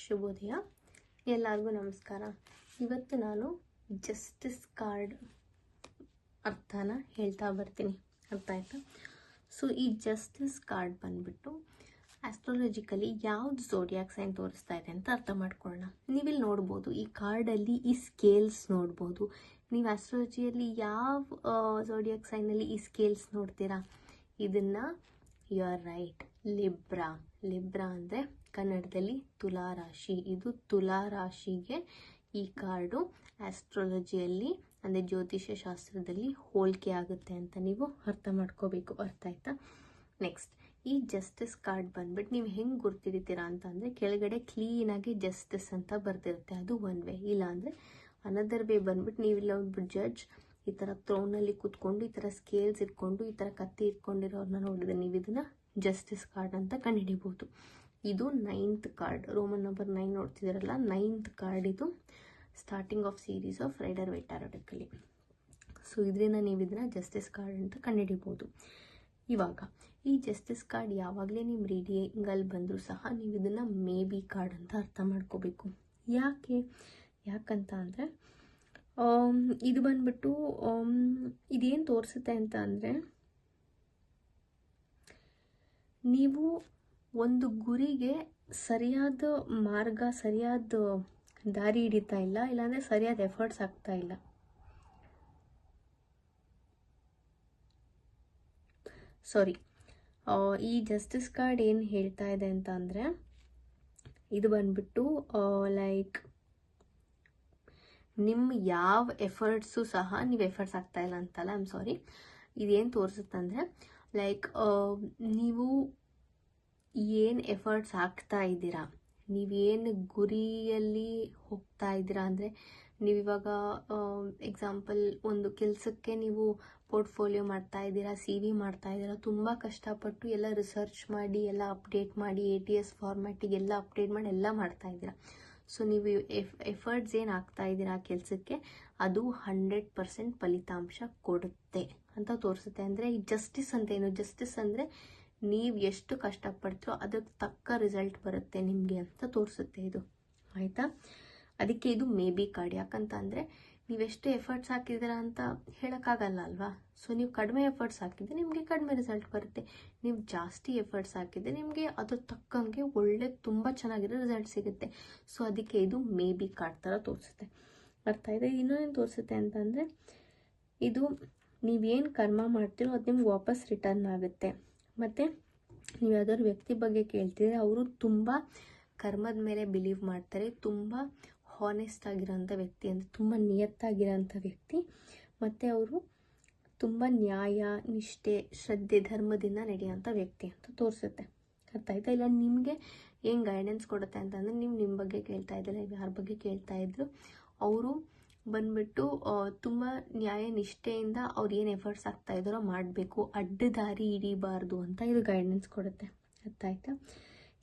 ಶುಭೋದಯ, ಎಲ್ಲರಿಗೂ ನಮಸ್ಕಾರ. ಇವತ್ತು ನಾನು ಜಸ್ಟಿಸ್ ಕಾರ್ಡ್ ಅರ್ಥನ ಹೇಳ್ತಾ ಬರ್ತೀನಿ. ಅರ್ಥ ಆಯ್ತಾ? ಸೊ ಈ ಜಸ್ಟಿಸ್ ಕಾರ್ಡ್ ಬಂದ್ಬಿಟ್ಟು ಆಸ್ಟ್ರಾಲಜಿಕಲಿ ಯಾವ್ದು ಝೋಡಿಯಾಕ್ ಸೈನ್ ತೋರಿಸ್ತಾ ಇದೆ ಅಂತ ಅರ್ಥ ಮಾಡ್ಕೊಳ್ಳೋಣ. ನೀವಿಲ್ಲಿ ನೋಡ್ಬೋದು, ಈ ಕಾರ್ಡಲ್ಲಿ ಈ ಸ್ಕೇಲ್ಸ್ ನೋಡ್ಬೋದು. ನೀವು ಆಸ್ಟ್ರಾಲಜಿಯಲ್ಲಿ ಯಾವ ಝೋಡಿಯಾಕ್ ಸೈನಲ್ಲಿ ಈ ಸ್ಕೇಲ್ಸ್ ನೋಡ್ತೀರಾ? ಇದನ್ನು ಯು ಆರ್ ರೈಟ್, ಲಿಬ್ರಾ ಅಂದರೆ ಕನ್ನಡದಲ್ಲಿ ತುಲಾ ರಾಶಿ. ಇದು ತುಲಾ ರಾಶಿಗೆ ಈ ಕಾರ್ಡು ಆಸ್ಟ್ರಾಲಜಿಯಲ್ಲಿ ಅಂದರೆ ಜ್ಯೋತಿಷ್ಯ ಶಾಸ್ತ್ರದಲ್ಲಿ ಹೋಲಿಕೆ ಆಗುತ್ತೆ ಅಂತ ನೀವು ಅರ್ಥ ಮಾಡ್ಕೋಬೇಕು. ಅರ್ಥ ಆಯ್ತಾ? ನೆಕ್ಸ್ಟ್, ಈ ಜಸ್ಟಿಸ್ ಕಾರ್ಡ್ ಬಂದ್ಬಿಟ್ಟು ನೀವು ಹೆಂಗೆ ಗುರ್ತಿಡಿತೀರಾ ಅಂತಂದರೆ, ಕೆಳಗಡೆ ಕ್ಲೀನಾಗಿ ಜಸ್ಟಿಸ್ ಅಂತ ಬರ್ತಿರುತ್ತೆ, ಅದು ಒನ್ ವೇ. ಇಲ್ಲಾಂದರೆ ಅನದರ್ ವೇ ಬಂದ್ಬಿಟ್ಟು ನೀವಿಲ್ಲ ಒಬ್ಬರು ಜಡ್ಜ್ ಈ ಥರ ಥ್ರೋನಲ್ಲಿ ಕೂತ್ಕೊಂಡು ಈ ಥರ ಸ್ಕೇಲ್ಸ್ ಇಟ್ಕೊಂಡು ಈ ಥರ ಕತ್ತಿ ಇಟ್ಕೊಂಡಿರೋರನ್ನ ನೋಡಿದ್ರೆ ನೀವು ಇದನ್ನು ಜಸ್ಟಿಸ್ ಕಾರ್ಡ್ ಅಂತ ಕಂಡುಹಿಡಿಬೋದು. ಇದು 9th ಕಾರ್ಡ್, ರೋಮನ್ ನಂಬರ್ 9 ನೋಡ್ತಿದ್ದೀರಲ್ಲ, 9th ಕಾರ್ಡ್. ಇದು starting of series of rider Waite theoretically. So ಇದರಿಂದ ನೀವು ಇದನ್ನು ಜಸ್ಟಿಸ್ ಕಾರ್ಡ್ ಅಂತ ಕಂಡುಹಿಡಿಬೋದು. ಇವಾಗ ಈ ಜಸ್ಟಿಸ್ ಕಾರ್ಡ್ ಯಾವಾಗಲೇ ನಿಮ್ಮ ರೀಡಿಂಗಲ್ಲಿ ಬಂದರೂ ಸಹ ನೀವು ಇದನ್ನು ಮೇ ಬಿ ಕಾರ್ಡ್ ಅಂತ ಅರ್ಥ ಮಾಡ್ಕೋಬೇಕು. ಯಾಕಂತ ಅಂದರೆ ಇದು ಬಂದ್ಬಿಟ್ಟು ಇದೇನು ತೋರಿಸುತ್ತೆ ಅಂತ ಅಂದರೆ, ನೀವು ಒಂದು ಗುರಿಗೆ ಸರಿಯಾದ ಮಾರ್ಗ, ಸರಿಯಾದ ದಾರಿ ಹಿಡಿತಾ ಇಲ್ಲ, ಇಲ್ಲಾಂದರೆ ಸರಿಯಾದ ಎಫರ್ಟ್ಸ್ ಆಗ್ತಾ ಇಲ್ಲ. ಈ ಜಸ್ಟಿಸ್ ಕಾರ್ಡ್ ಏನು ಹೇಳ್ತಾ ಇದೆ ಅಂತ ಅಂದರೆ, ಇದು ಬಂದ್ಬಿಟ್ಟು ಲೈಕ್ ನಿಮ್ಮ ಯಾವ ಎಫರ್ಟ್ಸು ಸಹ ನೀವು ಎಫರ್ಟ್ಸ್ ಆಗ್ತಾ ಇಲ್ಲ ಅಂತಲ್ಲ, ಇದೇನು ತೋರಿಸುತ್ತೆ ಅಂದರೆ, ಲೈಕ್ ನೀವು ಏನು ಎಫರ್ಟ್ಸ್ ಹಾಕ್ತಾ ಇದ್ದೀರಾ, ನೀವೇನು ಗುರಿಯಲ್ಲಿ ಹೋಗ್ತಾ ಇದ್ದೀರಾ ಅಂದರೆ, ನೀವಿವಾಗ ಎಕ್ಸಾಂಪಲ್ ಒಂದು ಕೆಲಸಕ್ಕೆ ನೀವು ಪೋರ್ಟ್ಫೋಲಿಯೋ ಮಾಡ್ತಾ ಇದ್ದೀರಾ, CV ಮಾಡ್ತಾ ಇದ್ದೀರಾ, ತುಂಬ ಕಷ್ಟಪಟ್ಟು ಎಲ್ಲ ರಿಸರ್ಚ್ ಮಾಡಿ ಎಲ್ಲ ಅಪ್ಡೇಟ್ ಮಾಡಿ ATS ಫಾರ್ಮ್ಯಾಟಿಗೆ ಎಲ್ಲ ಅಪ್ಡೇಟ್ ಮಾಡಿ ಎಲ್ಲ ಮಾಡ್ತಾ ಇದ್ದೀರಾ. ಸೊ ನೀವು ಎಫರ್ಟ್ಸ್ ಏನು ಹಾಕ್ತಾ ಇದ್ದೀರಾ ಆ ಕೆಲಸಕ್ಕೆ, ಅದು 100% ಫಲಿತಾಂಶ ಕೊಡುತ್ತೆ ಅಂತ ತೋರಿಸುತ್ತೆ. ಅಂದರೆ ಈ ಜಸ್ಟಿಸ್ ಅಂತ ಏನು, ಜಸ್ಟಿಸ್ ಅಂದರೆ ನೀವು ಎಷ್ಟು ಕಷ್ಟಪಡ್ತೀರೋ ಅದಕ್ಕೆ ತಕ್ಕ ರಿಸಲ್ಟ್ ಬರುತ್ತೆ ನಿಮಗೆ ಅಂತ ತೋರಿಸುತ್ತೆ ಇದು. ಆಯಿತಾ? ಅದಕ್ಕೆ ಇದು ಮೇ ಬಿ ಕಾರ್ಡ್. ಯಾಕಂತ ಅಂದರೆ ನೀವೆಷ್ಟು ಎಫರ್ಟ್ಸ್ ಹಾಕಿದ್ದೀರಾ ಅಂತ ಹೇಳೋಕ್ಕಾಗಲ್ಲ ಅಲ್ವಾ. ಸೊ ನೀವು ಕಡಿಮೆ ಎಫರ್ಟ್ಸ್ ಹಾಕಿದ್ರೆ ನಿಮಗೆ ಕಡಿಮೆ ರಿಸಲ್ಟ್ ಬರುತ್ತೆ, ನೀವು ಜಾಸ್ತಿ ಎಫರ್ಟ್ಸ್ ಹಾಕಿದರೆ ನಿಮಗೆ ಅದ್ರ ತಕ್ಕಂಗೆ ಒಳ್ಳೆ ತುಂಬ ಚೆನ್ನಾಗಿರೋ ರಿಸಲ್ಟ್ ಸಿಗುತ್ತೆ. ಸೊ ಅದಕ್ಕೆ ಇದು ಮೇ ಬಿ ಕಾರ್ಡ್ ಥರ ತೋರಿಸುತ್ತೆ. ಅರ್ಥ ಇದೆ? ಇನ್ನೊಂದೇನು ತೋರಿಸುತ್ತೆ ಅಂತಂದರೆ, ಇದು ನೀವೇನು ಕರ್ಮ ಮಾಡ್ತೀರೋ ಅದು ನಿಮ್ಗೆ ವಾಪಸ್ ರಿಟರ್ನ್ ಆಗುತ್ತೆ. ಮತ್ತು ನೀವು ಯಾವ್ದಾದ್ರು ವ್ಯಕ್ತಿ ಬಗ್ಗೆ ಕೇಳ್ತಿದ್ರೆ, ಅವರು ತುಂಬ ಕರ್ಮದ ಮೇಲೆ ಬಿಲೀವ್ ಮಾಡ್ತಾರೆ, ತುಂಬ ಹಾನೆಸ್ಟ್ ಆಗಿರೋಂಥ ವ್ಯಕ್ತಿ, ಅಂದರೆ ತುಂಬ ನಿಯತ್ತಾಗಿರೋಂಥ ವ್ಯಕ್ತಿ, ಮತ್ತು ಅವರು ತುಂಬ ನ್ಯಾಯ, ನಿಷ್ಠೆ, ಶ್ರದ್ಧೆ, ಧರ್ಮದಿಂದ ನಡೆಯೋಂಥ ವ್ಯಕ್ತಿ ಅಂತ ತೋರಿಸುತ್ತೆ. ಅರ್ಥ ಆಯ್ತಾ? ಇಲ್ಲ ನಿಮಗೆ ಏನು ಗೈಡೆನ್ಸ್ ಕೊಡುತ್ತೆ ಅಂತಂದರೆ, ನೀವು ನಿಮ್ಮ ಬಗ್ಗೆ ಕೇಳ್ತಾ ಇದ್ದಿಲ್ಲ, ಯಾರ ಬಗ್ಗೆ ಕೇಳ್ತಾ ಇದ್ರು, ಅವರು ಬಂದ್ಬಿಟ್ಟು ತುಂಬ ನ್ಯಾಯ ನಿಷ್ಠೆಯಿಂದ ಅವ್ರು ಏನು ಎಫರ್ಟ್ಸ್ ಆಗ್ತಾ ಇದ್ದಾರೋ ಮಾಡಬೇಕು, ಅಡ್ಡ ದಾರಿ ಹಿಡಿಬಾರ್ದು ಅಂತ ಇದು ಗೈಡೆನ್ಸ್ ಕೊಡುತ್ತೆ. ಅರ್ಥ ಆಯ್ತಾ?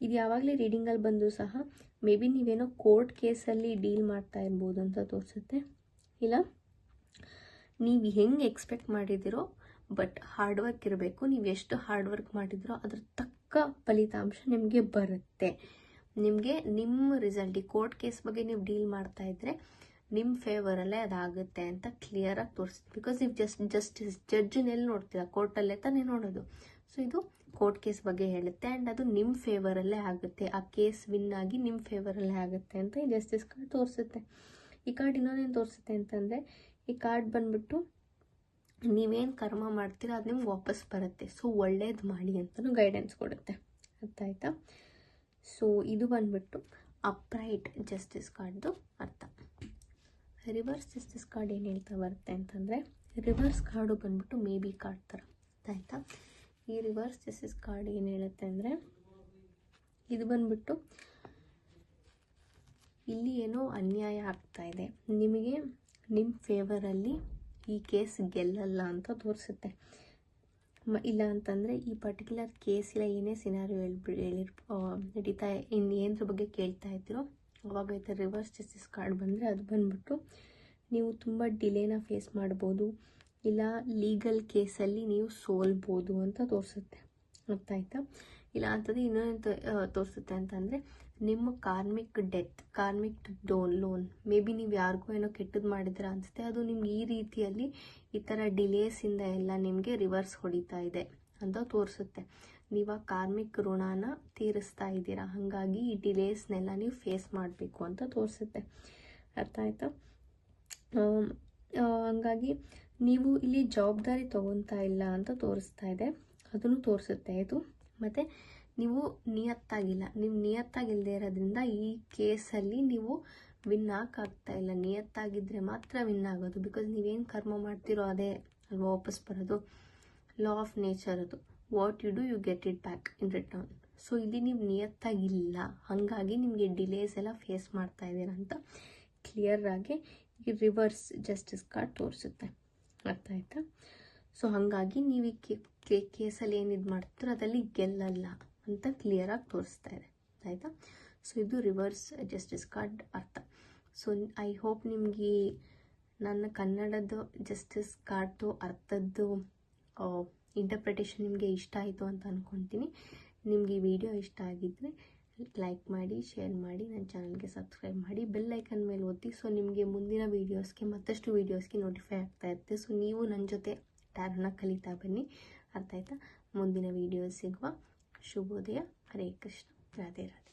ಇದು ಯಾವಾಗಲೇ ರೀಡಿಂಗಲ್ಲಿ ಬಂದರೂ ಸಹ ಮೇ ಬಿ ನೀವೇನೋ ಕೋರ್ಟ್ ಕೇಸಲ್ಲಿ ಡೀಲ್ ಮಾಡ್ತಾ ಇರ್ಬೋದು ಅಂತ ತೋರಿಸುತ್ತೆ. ಇಲ್ಲ ನೀವು ಹೆಂಗೆ ಎಕ್ಸ್ಪೆಕ್ಟ್ ಮಾಡಿದ್ದೀರೋ, ಬಟ್ ಹಾರ್ಡ್ ವರ್ಕ್ ಇರಬೇಕು. ನೀವು ಎಷ್ಟು ಹಾರ್ಡ್ ವರ್ಕ್ ಮಾಡಿದ್ರೋ ಅದ್ರ ತಕ್ಕ ಫಲಿತಾಂಶ ನಿಮಗೆ ಬರುತ್ತೆ. ನಿಮಗೆ ನಿಮ್ಮ ರಿಸಲ್ಟ್, ಈ ಕೋರ್ಟ್ ಕೇಸ್ ಬಗ್ಗೆ ನೀವು ಡೀಲ್ ಮಾಡ್ತಾ ಇದ್ದರೆ ನಿಮ್ಮ ಫೇವರಲ್ಲೇ ಅದಾಗುತ್ತೆ ಅಂತ ಕ್ಲಿಯರಾಗಿ ತೋರಿಸುತ್ತೆ. ಬಿಕಾಸ್ ನೀವು ಜಸ್ಟಿಸ್ ಜಡ್ಜನ್ನೆಲ್ಲಿ ನೋಡ್ತೀರಾ? ಕೋರ್ಟಲ್ಲೇ ತಾನೇ ನೋಡೋದು. ಸೊ ಇದು ಕೋರ್ಟ್ ಕೇಸ್ ಬಗ್ಗೆ ಹೇಳುತ್ತೆ, ಆ್ಯಂಡ್ ಅದು ನಿಮ್ಮ ಫೇವರಲ್ಲೇ ಆಗುತ್ತೆ, ಆ ಕೇಸ್ ವಿನ್ ಆಗಿ ನಿಮ್ಮ ಫೇವರಲ್ಲೇ ಆಗುತ್ತೆ ಅಂತ ಈ ಜಸ್ಟಿಸ್ ಕಾರ್ಡ್ ತೋರಿಸುತ್ತೆ. ಈ ಕಾರ್ಡ್ ಇನ್ನೊಂದೇನು ತೋರಿಸುತ್ತೆ ಅಂತಂದರೆ, ಈ ಕಾರ್ಡ್ ಬಂದ್ಬಿಟ್ಟು ನೀವೇನು ಕರ್ಮ ಮಾಡ್ತೀರಾ ಅದು ನಿಮ್ಗೆ ವಾಪಸ್ ಬರುತ್ತೆ. ಸೊ ಒಳ್ಳೇದು ಮಾಡಿ ಅಂತಲೂ ಗೈಡೆನ್ಸ್ ಕೊಡುತ್ತೆ. ಅರ್ಥ ಆಯ್ತಾ? ಸೊ ಇದು ಬಂದ್ಬಿಟ್ಟು ಅಪ್ರೈಟ್ ಜಸ್ಟಿಸ್ ಕಾರ್ಡ್ದು ಅರ್ಥ. ರಿವರ್ಸ್ ಜಸ್ಟಿಸ್ ಕಾರ್ಡ್ ಏನು ಹೇಳ್ತಾ ಬರುತ್ತೆ ಅಂತಂದರೆ, ರಿವರ್ಸ್ ಕಾರ್ಡು ಬಂದ್ಬಿಟ್ಟು ಮೇ ಬಿ ಕಾರ್ಡ್ ಥರ. ಆಯಿತಾ? ಈ ರಿವರ್ಸ್ ಜಸ್ಟಿಸ್ ಕಾರ್ಡ್ ಏನು ಹೇಳುತ್ತೆ ಅಂದರೆ, ಇದು ಬಂದ್ಬಿಟ್ಟು ಇಲ್ಲಿ ಏನೋ ಅನ್ಯಾಯ ಆಗ್ತಾ ಇದೆ, ನಿಮಗೆ ನಿಮ್ಮ ಫೇವರಲ್ಲಿ ಈ ಕೇಸ್ ಗೆಲ್ಲಲ್ಲ ಅಂತ ತೋರಿಸುತ್ತೆ. ಇಲ್ಲ ಅಂತಂದರೆ ಈ ಪರ್ಟಿಕ್ಯುಲರ್ ಕೇಸ್ ಇಲ್ಲ ಏನೇ ಸಿನಾರಿಯೋ ನಡೀತಾ ಏನರ ಬಗ್ಗೆ ಕೇಳ್ತಾ ಇದ್ದೀರೋ ಅವಾಗ ಈ ಥರ ರಿವರ್ಸ್ ಜಸ್ಟಿಸ್ ಕಾರ್ಡ್ ಬಂದರೆ, ಅದು ಬಂದ್ಬಿಟ್ಟು ನೀವು ತುಂಬ ಡಿಲೇನ ಫೇಸ್ ಮಾಡ್ಬೋದು, ಇಲ್ಲ ಲೀಗಲ್ ಕೇಸಲ್ಲಿ ನೀವು ಸೋಲ್ಬೋದು ಅಂತ ತೋರಿಸುತ್ತೆ. ಅರ್ಥ ಆಯ್ತಾ? ಇಲ್ಲ ಅಂತಂದರೆ ಇನ್ನೊಂದು ತೋರಿಸುತ್ತೆ ಅಂತಂದರೆ, ನಿಮ್ಮ karmic death, karmic loan, may be ನೀವು ಯಾರಿಗೂ ಏನೋ ಕೆಟ್ಟದ್ದು ಮಾಡಿದ್ರೆ ಅನಿಸುತ್ತೆ, ಅದು ನಿಮ್ಗೆ ಈ ರೀತಿಯಲ್ಲಿ ಈ ಥರ ಡಿಲೇಸಿಂದ ಎಲ್ಲ ನಿಮಗೆ ರಿವರ್ಸ್ ಹೊಡಿತಾ ಇದೆ ಅಂತ ತೋರಿಸುತ್ತೆ. ನೀವು ಆ ಕಾರ್ಮಿಕ್ ಋಣನ ತೀರಿಸ್ತಾ ಇದ್ದೀರಾ, ಹಾಗಾಗಿ ಈ ಡಿಲೇಸ್ನೆಲ್ಲ ನೀವು ಫೇಸ್ ಮಾಡಬೇಕು ಅಂತ ತೋರಿಸುತ್ತೆ. ಅರ್ಥ ಆಯ್ತಾ? ಹಂಗಾಗಿ ನೀವು ಇಲ್ಲಿ ಜವಾಬ್ದಾರಿ ತಗೊತಾ ಇಲ್ಲ ಅಂತ ತೋರಿಸ್ತಾ ಇದೆ, ಅದನ್ನು ತೋರಿಸುತ್ತೆ ಇದು. ಮತ್ತು ನೀವು ನಿಯತ್ತಾಗಿಲ್ಲ, ನೀವು ನಿಯತ್ತಾಗಿಲ್ಲದೆ ಇರೋದ್ರಿಂದ ಈ ಕೇಸಲ್ಲಿ ನೀವು ವಿನ್ ಆಗ್ತಾ ಇಲ್ಲ. ನಿಯತ್ತಾಗಿದ್ದರೆ ಮಾತ್ರ ವಿನ್ ಆಗೋದು, ಬಿಕಾಸ್ ನೀವೇನು ಕರ್ಮ ಮಾಡ್ತಿರೋ ಅದೇ ಅಲ್ವಾ ವಾಪಸ್ ಬರೋದು. ಲಾ ಆಫ್ ನೇಚರ್ ಅದು, what you do you get it back in return. So ಇಲ್ಲಿ ನೀವು ನಿಯತ್ತಾಗಿಲ್ಲ, ಹಾಗಾಗಿ ನಿಮಗೆ ಡಿಲೇಸ್ ಎಲ್ಲ ಫೇಸ್ ಮಾಡ್ತಾ ಇದ್ದೀರಾ ಅಂತ ಕ್ಲಿಯರ್ ಆಗಿ ಈ ರಿವರ್ಸ್ ಜಸ್ಟಿಸ್ ಕಾರ್ಡ್ ತೋರಿಸುತ್ತೆ. ಅರ್ಥ ಆಯ್ತಾ? ಸೊ ಹಾಗಾಗಿ ನೀವು ಈ ಕೇಸಲ್ಲಿ ಏನಿದು ಮಾಡ್ತೀರೋ ಅದರಲ್ಲಿ ಗೆಲ್ಲಲ್ಲ ಅಂತ ಕ್ಲಿಯರಾಗಿ ತೋರಿಸ್ತಾ ಇದೆ. ಆಯಿತಾ? ಸೊ ಇದು ರಿವರ್ಸ್ ಜಸ್ಟಿಸ್ ಕಾರ್ಡ್ ಅರ್ಥ. ಸೊ ಐ ಹೋಪ್ ನಿಮಗೆ ನನ್ನ ಕನ್ನಡದ ಜಸ್ಟಿಸ್ ಕಾರ್ಡ್ದು ಅರ್ಥದ್ದು ಇಂಟರ್ಪ್ರಿಟೇಷನ್ ನಿಮಗೆ ಇಷ್ಟ ಆಯಿತು ಅಂತ ಅಂದ್ಕೊತೀನಿ. ನಿಮಗೆ ಈ ವಿಡಿಯೋ ಇಷ್ಟ ಆಗಿದ್ದರೆ ಲೈಕ್ ಮಾಡಿ, ಶೇರ್ ಮಾಡಿ, ನನ್ನ ಚಾನಲ್ಗೆ ಸಬ್ಸ್ಕ್ರೈಬ್ ಮಾಡಿ, ಬೆಲ್ ಐಕನ್ ಮೇಲೆ ಒತ್ತಿ. ಸೊ ನಿಮಗೆ ಮುಂದಿನ ವೀಡಿಯೋಸ್ಗೆ ಮತ್ತಷ್ಟು ವೀಡಿಯೋಸ್ಗೆ ನೋಟಿಫೈ ಆಗ್ತಾ ಇರುತ್ತೆ. ಸೊ ನೀವು ನನ್ನ ಜೊತೆ ಟ್ಯಾರೋನ ಕಲಿತಾ ಬನ್ನಿ. ಅರ್ಥ ಆಯ್ತಾ? ಮುಂದಿನ ವೀಡಿಯೋ ಸಿಗುವ. ಶುಭೋದಯ. ಹರೇ ಕೃಷ್ಣ. ರಾಧೆ ರಾಧೆ.